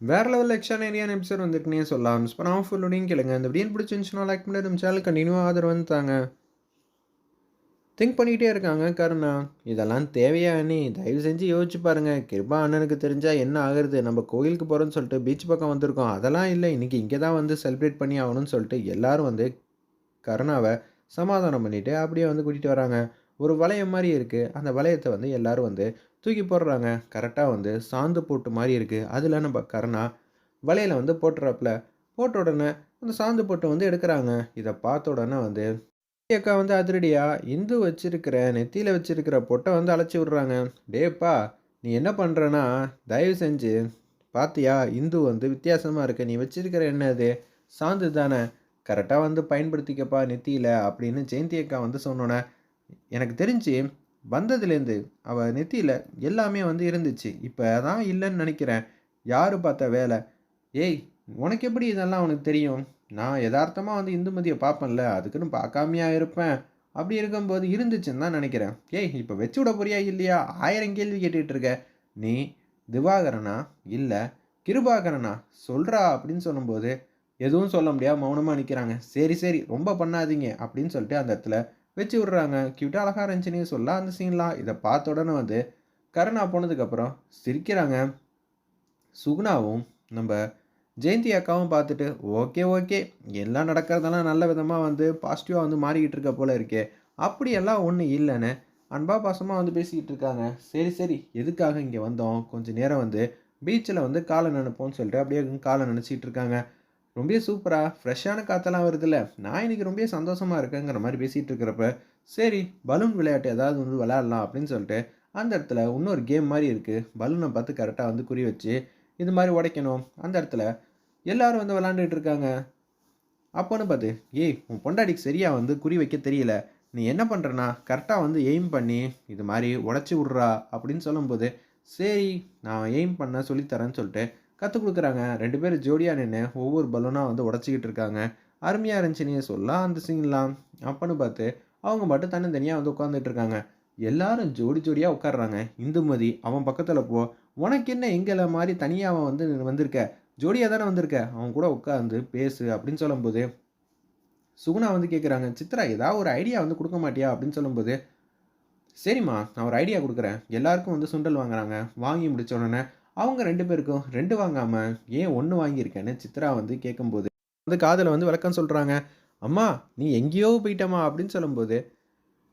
வேற level எக்ஸ்ட்ரானரியான episode வந்துருக்குன்னே சொல்லலாம். Miss பண்ணாம ஃபுல்லோடையும் கேளுங்க. இந்த வீடியோ பிடிச்சிருந்துச்சுன்னா லைக் பண்ணி நம்ம சேனல் கண்டினியூ ஆதரவு வந்து தாங்க. திங்க் பண்ணிக்கிட்டே இருக்காங்க கருணா. இதெல்லாம் தேவையா அண்ணி? தயவு செஞ்சு யோசிச்சு பாருங்க. கிருபா அண்ணனுக்கு தெரிஞ்சா என்ன ஆகுறது? நம்ம கோயிலுக்கு போகிறோம்னு சொல்லிட்டு பீச் பக்கம் வந்திருக்கோம். அதெல்லாம் இல்லை, இன்னைக்கு இங்கே தான் வந்து செலிப்ரேட் பண்ணி ஆகணும்னு சொல்லிட்டு எல்லாரும் வந்து கருணாவ சமாதானம் பண்ணிட்டு அப்படியே வந்து கூட்டிட்டு வராங்க. ஒரு வளையம் மாரி இருக்கு. அந்த வளையத்த வந்து எல்லாரும் வந்து தூக்கி போடுறாங்க. கரெக்ட்டா வந்து சாந்து பொட்டு மாரி இருக்கு. அதுல நம்ம கருணா வளையல வந்து போட்டுறாப்புல. போட்ட உடனே அந்த சாந்து பொட்ட வந்து எடுக்குறாங்க. இத பார்த்த உடனே வந்து அக்கா வந்து அதிரடியா இந்து வச்சிருக்கிற நெத்தியில வச்சிருக்கிற பொட்ட வந்து அழைச்சி விடுறாங்க. "டேய்ப்பா! நீ என்ன பண்றன்னா, தயவு செஞ்சு பார்த்தியா? இந்து வந்து வித்தியாசமா இருக்கு. நீ வச்சிருக்கிற என்ன அது? சாந்து தானே! கரெக்ட்டா வந்து பயன்படுத்திக்கப்பா நெத்தியில" அப்படின்னு ஜெயந்தி அக்கா வந்து சொன்னோனே, எனக்கு தெரிஞ்சு வந்ததுலேருந்து அவ நெத்தியில எல்லாமே வந்து இருந்துச்சு. இப்ப தான் இல்லன்னு நெனைக்கிறேன். யாரு பார்த்த வேல? ஏய்! உனக்கு எப்படி இதெல்லாம் உனக்கு தெரியும்? நான் எதார்த்தமா வந்து இந்துமதிய பார்ப்பேன்ல. அதுக்குன்னு பார்க்காமயா இருப்பேன்? அப்படி இருக்கும்போது இருந்துச்சுன்னு தான் நெனைக்கிறேன். ஏய்! இப்ப வச்சு விட போறியா இல்லையா? 1000 கேள்வி கேட்டுட்டு இருக்க. நீ திவாகரனா? இல்ல கிருபாகரனா? சொல்றா அப்படின்னு சொல்லும்போது, எதுவும் சொல்ல முடியாம மௌனமா நிக்கிறாங்க. சரி, சரி ரொம்ப பண்ணாதீங்க அப்படின்னு சொல்லிட்டு அந்த இடத்துல வச்சு விடுறாங்க. கியூட்டா அழகா இருந்துச்சுன்னே சொல்லலாம் அந்த சீன்லாம். இத பார்த்த உடனே வந்து கருணா போனதுக்கப்புறம் சிரிக்கிறாங்க. சுகுணாவும் நம்ப ஜெயந்தி அக்காவும் பார்த்துட்டு, ஓகே, ஓகே. எல்லாம் நடக்கிறதெல்லாம் நல்ல விதமா வந்து பாசிட்டிவா வந்து மாறிக்கிட்டு இருக்க போல இருக்கே. அப்படியெல்லாம் ஒண்ணும் இல்லன்னு, அன்பா பாசமா வந்து பேசிக்கிட்டு இருக்காங்க. சரி, சரி. எதுக்காக இங்க வந்தோம்? கொஞ்ச நேரம் வந்து பீச்சுல வந்து கால நனைப்போம்ன்னு சொல்லிட்டு, அப்படியே கால நனச்சிட்டு இருக்காங்க. ரொம்பவே சூப்பரா ஃப்ரெஷ்ஷான காத்தெல்லாம் வருதுல்ல. நான் இன்னைக்கு ரொம்பவே சந்தோஷமா இருக்கேங்கிற மாரி பேசிட்டு இருக்கிறப்ப, சரி பலூன் விளையாட்டு ஏதாவது வந்து விளையாடலாம் அப்படின்னு சொல்லிட்டு, அந்த இடத்துல இன்னொரு கேம் மாரி இருக்கு. பலூன பார்த்து கரெக்ட்டா வந்து குறி வச்சு, இது மாரி உடைக்கணும். அந்த இடத்துல எல்லாரும் வந்து விளையாண்டுட்டு இருக்காங்க. அப்போன்னு பார்த்து, "ஏய்! உன் பொண்டாட்டிக்கு சரியா வந்து குறி வைக்க தெரியல. நீ என்ன பண்றன்னா, கரெக்ட்டா வந்து எய்ம் பண்ணி, இது மாரி உடைச்சு விட்றா" அப்படின்னு சொல்லும்போது, "சரி, நான் எய்ம் பண்ண சொல்லி தரேன்னு" சொல்லிட்டு கத்துக் குடுக்குறாங்க. 2 பேரும் ஜோடியா நின்னு ஒவ்வொரு பலூனா வந்து உடைச்சுக்கிட்டு இருக்காங்க. அருமையா இருந்துச்சுன்னே சொல்லலாம் அந்த சீன்லாம். அப்பன்னு பார்த்து, அவங்க மட்டும் தன்னந்தனியா வந்து உட்கார்ந்துட்டு இருக்காங்க. எல்லாரும் ஜோடி ஜோடியா உட்கார்றாங்க. இந்துமதி, "அவன் பக்கத்துல போ. உனக்கு என்ன எங்கள மாரி தனியாவா வந்து வந்திருக்க? ஜோடியா தானே வந்திருக்க. அவன் கூட உட்கார்ந்து பேசு" அப்படின்னு சொல்லும்போது, சுகுணா வந்து கேட்குறாங்க, "சித்ரா ஏதாவது ஒரு ஐடியா வந்து குடுக்க மாட்டியா?" அப்படின்னு சொல்லும்போது, "சரிம்மா, நான் ஒரு ஐடியா குடுக்குறேன்." எல்லாருக்கும் வந்து சுண்டல் வாங்குறாங்க. வாங்கி முடிச்ச உடனே, அவங்க 2 பேருக்கும் 2 வாங்காம, ஏன் 1 வாங்கியிருக்கேன்னு சித்ரா வந்து கேட்கும்போது, வந்து காதுல வந்து விளக்கம் சொல்றாங்க. "அம்மா, நீ எங்கேயோ போயிட்டம்மா" அப்படின்னு சொல்லும்போது,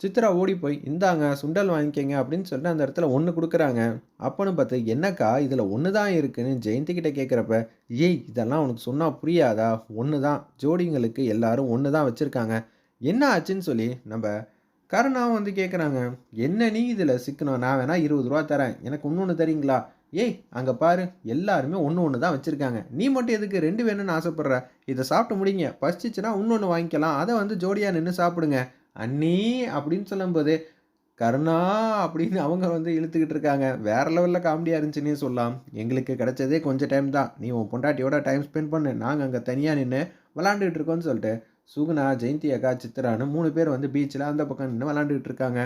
சித்ரா ஓடி போய், "இந்தாங்க சுண்டல் வாங்கிக்கங்க" அப்படின்னு சொல்லிட்டு அந்த இடத்துல 1 குடுக்குறாங்க. அப்பன்னு பார்த்து, "என்னக்கா இதுல 1 தான் இருக்குன்னு" ஜெயந்தி கிட்ட கேட்கிறப்ப, "ஏய் இதெல்லாம் உனக்கு சொன்னா புரியாதா? 1 தான். ஜோடிங்களுக்கு எல்லாரும் 1 தான் வச்சிருக்காங்க. என்ன ஆச்சுன்னு" சொல்லி நம்ப கருணாவும் வந்து கேட்குறாங்க. "என்ன நீ இதுல சிக்கணும்? நான் வேணா ரூ. 20 தரேன். எனக்கு இன்னொன்னு தரீங்களா?" "ஏய் அங்க பாரு எல்லாருமே 1, 1 தான் வச்சிருக்காங்க. நீ மட்டும் எதுக்கு 2 வேணும்னு ஆசைப்படுற? இத சாப்பிட்டு முடிங்க. பசிச்சுச்சுன்னா இன்னொன்னு வாங்கிக்கலாம். அத வந்து ஜோடியா நின்னு சாப்பிடுங்க." "அண்ணி" அப்படின்னு சொல்லும்போது, "கருணா" அப்படின்னு அவங்க வந்து இழுத்துக்கிட்டு இருக்காங்க. வேற லெவல்ல காமெடியா இருந்துச்சுன்னே சொல்லலாம். "எங்களுக்கு கிடைச்சதே கொஞ்சம் டைம் தான். நீ உன் பொண்டாட்டியோட டைம் ஸ்பெண்ட் பண்ணு. நாங்க அங்க தனியா நின்னு விளையாண்டுட்டு இருக்கோம்ன்னு" சொல்லிட்டு, சுகுணா, ஜெயந்தி அக்கா, சித்ரான்னு 3 பேர் வந்து பீச்ல அந்த பக்கம் நின்னு விளையாண்டுட்டு இருக்காங்க.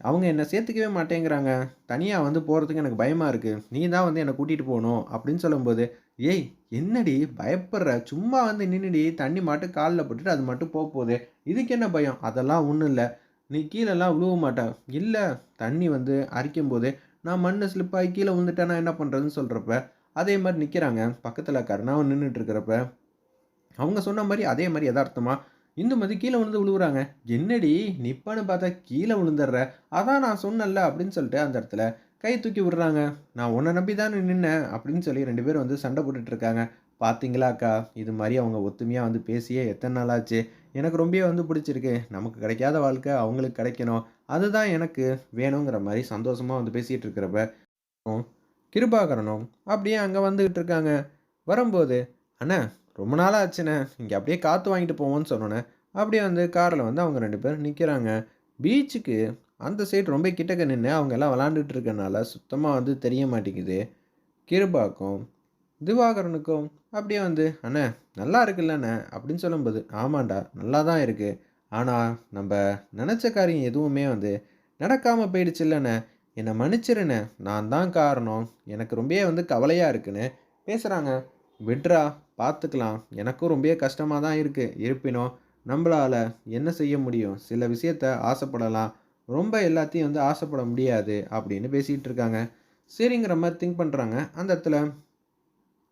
அவங்க என்ன சேர்த்துக்கவே மாட்டேங்கிறாங்க. தனியா வந்து போறதுக்கு எனக்கு பயமா இருக்கு. நீ தான் வந்து என்ன கூட்டிட்டு போணும் அப்படின்னு சொல்லும்போது, "ஏய் என்னடி பயப்படுற? சும்மா வந்து நின்னுடி. தண்ணி மாட்டுக்கு கால்ல பட்டுட்டு அது மட்டும் போப்போது. இதுக்கு என்ன பயம்? அதெல்லாம் ஒண்ணும் இல்ல. நீ கீழலாம் விழுவ மாட்ட." "இல்ல தண்ணி வந்து அரிக்கும்போது நான் மண்ல ஸ்லிப் ஆகி கீழ விழுந்துட்டேன்னா என்ன பண்றதுன்னு" சொல்றப்ப, அதே மாரி நிக்கிறாங்க. பக்கத்துல கருணாவும் நின்னுட்டு இருக்கிறப்ப அவங்க சொன்ன மாரி, அதே மாரி எதார்த்தமா இந்துமதி கீழ விழுந்து விழுவுறாங்க. "என்னடி நிப்பன்னு பார்த்தா கீழ விழுந்துர்ற. அதான் நான் சொன்னேன்ல" அப்படின்னு சொல்லிட்டு அந்த இடத்துல கை தூக்கி விடுறாங்க. "நான் உன்ன நம்பி தானே நின்னேன்" அப்படின்னு சொல்லி 2 பேரும் வந்து சண்டை போட்டுட்டு இருக்காங்க. "பாத்தீங்களா அக்கா, இது மாரி அவங்க ஒத்துமையா வந்து பேசியே எத்தன நாள் ஆச்சு. எனக்கு ரொம்பவே வந்து பிடிச்சிருக்கு. நமக்கு கிடைக்காத வாழ்க்கை அவங்களுக்கு கிடைக்கணும். அதுதான் எனக்கு வேணுங்கிற" மாரி சந்தோஷமா வந்து பேசிட்டு இருக்கிறப்ப, கிருபாகரனும் அப்படியே அங்க வந்துகிட்டு இருக்காங்க. வரும்போது, "அண்ணே ரொம்ப நாளா ஆச்சுண்ணே. இங்க அப்படியே காத்து வாங்கிட்டு போவோம்ன்னு" சொன்னோனே, அப்படியே வந்து கார்ல வந்து அவங்க 2 பேரும் நிக்கிறாங்க. பீச்சுக்கு அந்த சைடு ரொம்ப கிட்டக்க நின்னு அவங்க எல்லாம் விளையாண்டுட்டு இருக்கனால சுத்தமா வந்து தெரிய மாட்டேங்குது. கிருபாக்கும், திவாகரனுக்கும் அப்படியே வந்து, "அண்ணே நல்லா இருக்குல்ல அண்ணே" அப்படின்னு சொல்லும்போது, "ஆமான்டா நல்லா தான் இருக்கு. ஆனா நம்ப நெனச்ச காரியம் எதுவுமே வந்து நடக்காம போயிடுச்சுல்லண்ணே. என்ன மன்னிச்சிருண்ணே. நான் தான் காரணம். எனக்கு ரொம்பவே வந்து கவலையா இருக்குன்னு" பேசுகிறாங்க. விட்றா, பார்த்துக்கலாம், எனக்கும் ரொம்பவே கஷ்டமாக தான் இருக்குது, இருப்பினும் நம்மளால என்ன செய்ய முடியும், சில விஷயத்த ஆசைப்படலாம், ரொம்ப எல்லாத்தையும் வந்து ஆசைப்பட முடியாது அப்படின்னு பேசிகிட்டு இருக்காங்க. சரிங்கிற மாதிரி திங்க் பண்ணுறாங்க. அந்த இடத்துல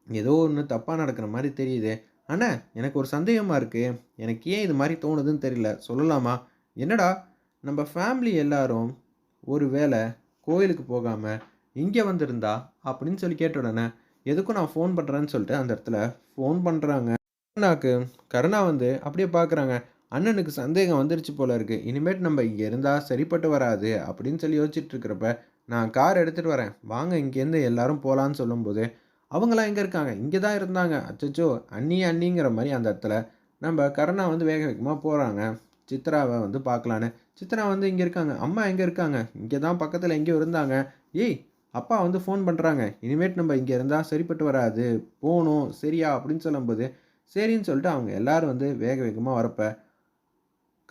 ஏதோ ஒன்று தப்பாக நடக்கிற மாதிரி தெரியுது. அண்ணா, எனக்கு ஒரு சந்தேகமாக இருக்குது, எனக்கு ஏன் இது மாதிரி தோணுதுன்னு தெரியல, சொல்லலாமா? என்னடா, நம்ம ஃபேமிலி எல்லாரும் ஒரு வேளை கோயிலுக்கு போகாமல் இங்கே வந்திருந்தா அப்படின்னு சொல்லி கேட்ட உடனே, எதுக்கும் நான் ஃபோன் பண்ணுறேன்னு சொல்லிட்டு அந்த இடத்துல ஃபோன் பண்ணுறாங்க. கருணாக்கு கருணா வந்து அப்படியே பார்க்குறாங்க. அண்ணனுக்கு சந்தேகம் வந்துருச்சு போல இருக்குது, இனிமேட்டு நம்ம இங்கே இருந்தால் சரிப்பட்டு வராது அப்படின்னு சொல்லி யோசிச்சுட்டு இருக்கிறப்ப, நான் கார் எடுத்துகிட்டு வரேன், வாங்க இங்கேருந்து எல்லாரும் போகலான்னு சொல்லும்போது, அவங்களாம் எங்கே இருக்காங்க, இங்கே தான் இருந்தாங்க, அச்சச்சோ அண்ணி அண்ணிங்கிற மாதிரி அந்த இடத்துல நம்ம கருணா வந்து வேக வேகமாக போகிறாங்க சித்ராவை வந்து பார்க்கலான்னு. சித்ரா வந்து இங்கே இருக்காங்க, அம்மா எங்கே இருக்காங்க, இங்கே தான் பக்கத்தில் எங்கேயோ இருந்தாங்க, ஏய் அப்பா வந்து ஃபோன் பண்ணுறாங்க, இனிமேட்டு நம்ம இங்கே இருந்தால் சரிப்பட்டு வராது, போகணும் சரியா அப்படின்னு சொல்லும்போது, சரின்னு சொல்லிட்டு அவங்க எல்லாரும் வந்து வேக வேகமாக வரப்ப,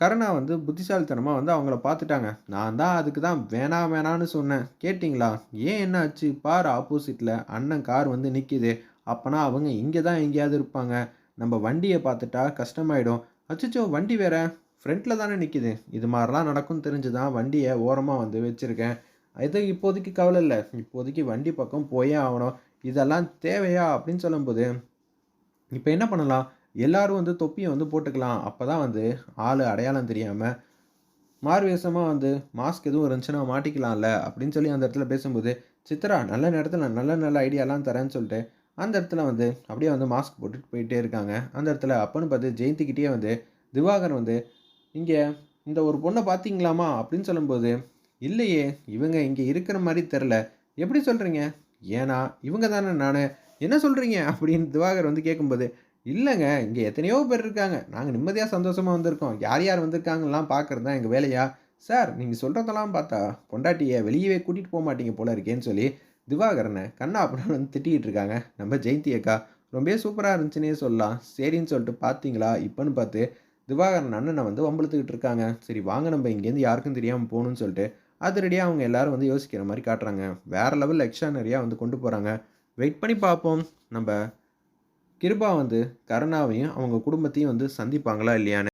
கருணா வந்து புத்திசாலித்தனமா வந்து அவங்கள பார்த்துட்டாங்க. நான் தான் அதுக்கு தான் வேணாம் வேணான்னு சொன்னேன். கேட்டீங்களா? ஏன் என்ன ஆச்சு? பாரு ஆப்போசிட்ல அண்ணன் கார் வந்து நிக்கிது. அப்பனா அவங்க இங்க தான் எங்கேயாவது இருப்பாங்க. நம்ம வண்டிய பார்த்துட்டா கஷ்டமாயிடும். அச்சச்சோ! வண்டி வேற ஃப்ரண்ட்ல தானே நிக்கிது. இது மாரிலாம் நடக்கும்னு தெரிஞ்சு தான் வண்டிய ஓரமா வந்து வச்சிருக்கேன். இது இப்போதைக்கு கவல இல்ல. இப்போதைக்கு வண்டி பக்கம் போயே ஆவணும். இதெல்லாம் தேவையா? அப்படின்னு சொல்லும்போது, இப்ப என்ன பண்ணலாம்? எல்லாரும் வந்து தொப்பிய வந்து போட்டுக்கலாம். அப்பதான் வந்து ஆளு அடையாளம் தெரியாம, மாறுவேஷமா வந்து மாஸ்க் எதுவும் இருந்துச்சுன்னா மாட்டிக்கலாம்ல அப்படின்னு சொல்லி அந்த இடத்துல பேசும்போது, சித்ரா நல்ல நேரத்துல நல்ல நல்ல ஐடியாலாம் தரேன்னு சொல்லிட்டு, அந்த இடத்துல வந்து அப்படியே வந்து மாஸ்க் போட்டுட்டு போயிட்டே இருக்காங்க. அந்த இடத்துல அப்பன்னு பார்த்து ஜெயந்திகிட்டயே வந்து திவாகர் வந்து, "இங்க இந்த ஒரு பொண்ண பார்த்தீங்களாமா?" அப்படின்னு சொல்லும்போது, "இல்லையே, இவங்க இங்க இருக்கிற மாரி தெர்ல." "எப்படி சொல்றீங்க?" "ஏன்னா, இவங்க தானே நானு." "என்ன சொல்றீங்க?" அப்படின்னு திவாகர் வந்து கேட்கும்போது, "இல்லங்க, இங்க எத்தனையோ பேர் இருக்காங்க. நாங்க நிம்மதியா, சந்தோஷமா வந்திருக்கோம். யார் யார் வந்திருக்காங்கலாம் பார்க்கறது தான் எங்க வேலையா?" "சார், நீங்க சொல்றதெல்லாம் பார்த்தா, பொண்டாட்டிய வெளியவே கூட்டிட்டு போமாட்டீங்க போல இருக்கேன்னு" சொல்லி திவாகரன கன்னா பின்னான்னு வந்து திட்டிக்கிட்டு இருக்காங்க நம்ம ஜெயந்தி அக்கா. ரொம்பவே சூப்பரா இருந்துச்சுன்னே சொல்லலாம். சரின்னு சொல்லிட்டு பார்த்தீங்களா, இப்பன்னு பார்த்து திவாகரன் அண்ணன வந்து வம்பிழுத்துக்கிட்டு இருக்காங்க. சரி வாங்க நம்ம இங்கேருந்து யாருக்கும் தெரியாம போணும்னு சொல்லிட்டு, அதிரடியா அவங்க எல்லாரும் வந்து யோசிக்கிற மாரி காட்டுறாங்க. வேற லெவல் எக்ஸ்ட்ரானரியா வந்து கொண்டு போறாங்க. வெயிட் பண்ணி பார்ப்போம். நம்ப கிருபா வந்து கருணாவையும், அவங்க குடும்பத்தையும் வந்து சந்திப்பாங்களா இல்லையான்னு.